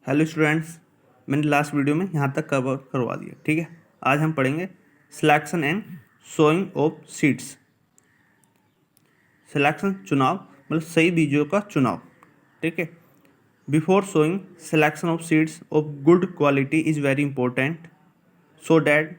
Hello students, मैंने last video में यहाँ तक कवर करवा दिया। ठीक है, आज हम पढ़ेंगे selection and sowing of seeds. Selection चुनाव मतलब सही बीजों का चुनाव। ठीक है, before sowing selection of seeds of good quality is very important so that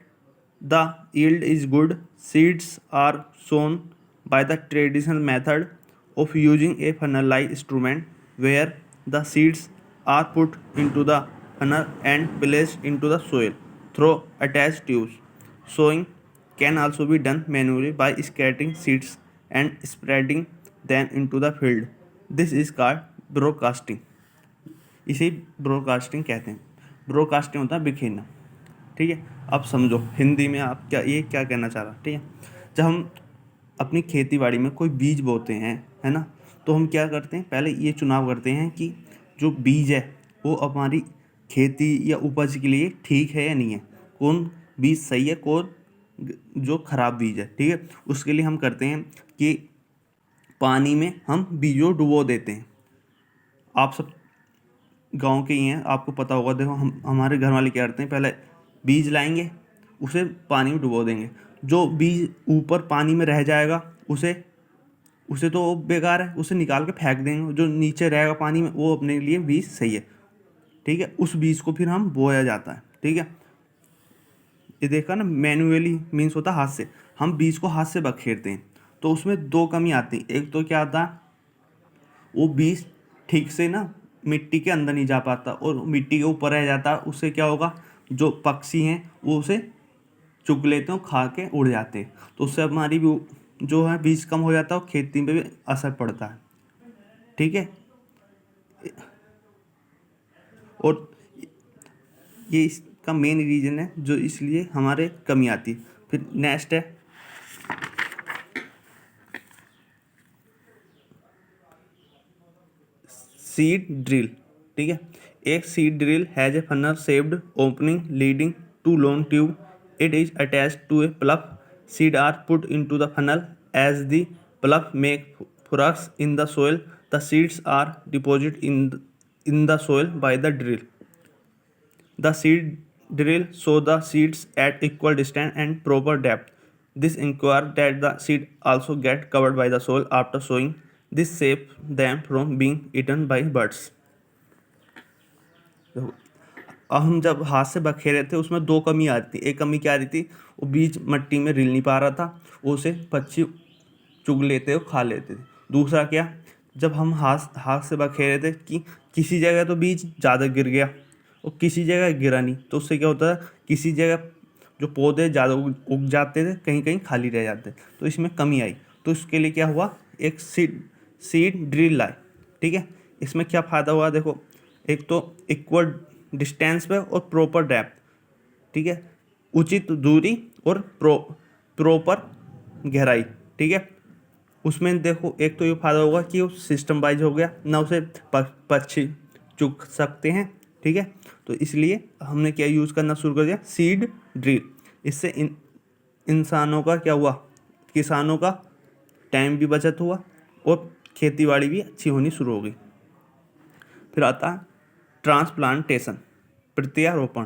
the yield is good. Seeds are sown by the traditional method of using a funnel-like instrument where the seeds are put into the funnel and placed into the soil through attached tubes. Sowing can also be done manually by scattering seeds and spreading them into the field. This is called broadcasting. इसे broadcasting कहते हैं। Broadcasting होता है बिखेरना। ठीक है, अब समझो हिंदी में आप क्या कहना चाह रहा। ठीक है, जब हम अपनी खेती बाड़ी में कोई बीज बोते हैं, है ना, तो हम क्या करते हैं, पहले ये चुनाव करते हैं कि जो बीज है वो हमारी खेती या उपज के लिए ठीक है या नहीं है, कौन बीज सही है, कौन जो खराब बीज है। ठीक है, उसके लिए हम करते हैं कि पानी में हम बीजों डुबो देते हैं। आप सब गांव के ही हैं, आपको पता होगा। देखो हमारे घर वाले क्या करते हैं, पहले बीज लाएंगे, उसे पानी में डुबो देंगे। जो बीज ऊपर पानी में रह जाएगा उसे तो बेकार है, उसे निकाल के फेंक देंगे। जो नीचे रहेगा पानी में वो अपने लिए बीज सही है। ठीक है, उस बीज को फिर हम बोया जाता है। ठीक है, ये देखा ना, मैन्युअली मीन्स होता है हाथ से। हम बीज को हाथ से बखेरते हैं तो उसमें दो कमी आती है। एक तो क्या आता है, वो बीज ठीक से ना मिट्टी के अंदर नहीं जा पाता और मिट्टी के ऊपर रह जाता है। उससे क्या होगा, जो पक्षी हैं वो उसे चुग लेते हैं, खा के उड़ जाते हैं। तो उससे हमारी भी जो है बीज कम हो जाता है और खेती पे भी असर पड़ता है। ठीक है, और ये इसका मेन रीज़न है जो इसलिए हमारे कमी आती है। फिर नेक्स्ट है सीड ड्रिल। ठीक है, एक seed drill has a funnel shaped opening leading to long tube. It is attached to a plug. Seed are put into the funnel. As the plug make furrows in the soil, the seeds are deposited in the soil by the drill. The seed drill show the seeds at equal distance and proper depth. This ensures that the seed also get covered by the soil after sowing. This saves them from being eaten by birds. अब हम जब हाथ से बखेरे थे उसमें दो कमी आ रही थी। एक कमी क्या आ रही थी, वो बीज मिट्टी में रिल नहीं पा रहा था, उसे पक्षी चुग लेते और खा लेते थे। दूसरा क्या, जब हम हाथ से बखेरे थे कि किसी जगह तो बीज ज़्यादा गिर गया और किसी जगह गिरा नहीं, तो उससे क्या होता है, किसी जगह जो पौधे ज़्यादा उग जाते थे, कहीं कहीं खाली रह जाते, तो इसमें कमी आई। तो इसके लिए क्या हुआ, एक सीड ड्रिल लाए। ठीक है, इसमें क्या फ़ायदा हुआ, देखो, एक तो इक्वल डिस्टेंस पे और प्रॉपर डेप्थ। ठीक है, उचित दूरी और प्रॉपर गहराई। ठीक है, उसमें देखो एक तो ये फायदा होगा कि वो सिस्टम वाइज हो गया ना, उसे पक्षी चुग सकते हैं। ठीक है, तो इसलिए हमने क्या यूज़ करना शुरू कर दिया, सीड ड्रिल। इससे इंसानों का क्या हुआ, किसानों का टाइम भी बचत हुआ और खेती बाड़ी भी अच्छी होनी शुरू हो गई। फिर आता है ट्रांसप्लांटेशन, प्रत्यारोपण।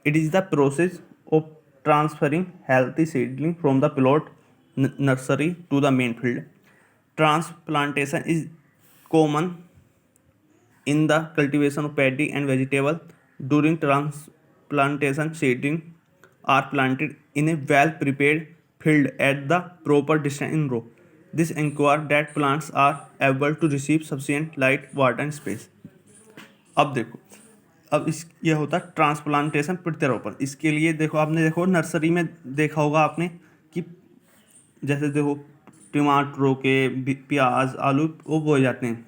It is the process of transferring healthy seedling from the plot nursery to the main field. Transplantation is common in the cultivation of paddy and vegetable. During transplantation, seedlings are planted in a well-prepared field at the proper distance in row. This ensures that plants are able to receive sufficient light, water and space. अब देखो, अब ये होता है transplantation, प्रत्यारोपण। इसके लिए देखो, आपने देखो नर्सरी में देखा होगा आपने कि जैसे देखो टमाटरों के प्याज आलू वो बोए जाते हैं,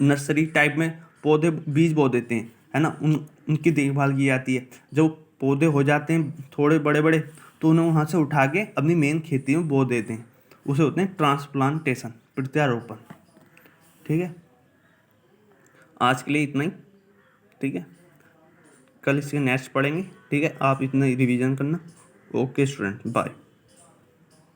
नर्सरी टाइप में पौधे बीज बो देते हैं, है ना, उनकी देखभाल की जाती है। जब पौधे हो जाते हैं थोड़े बड़े बड़े तो उन्हें वहाँ से उठा के अपनी मेन खेती में बो देते हैं, उसे होते हैं ट्रांसप्लांटेशन, प्रत्यारोपण। ठीक है, आज के लिए इतना ही। ठीक है, कल इसके नेक्स्ट पढ़ेंगे। ठीक है, आप इतना ही रिवीजन करना। Okay student, bye.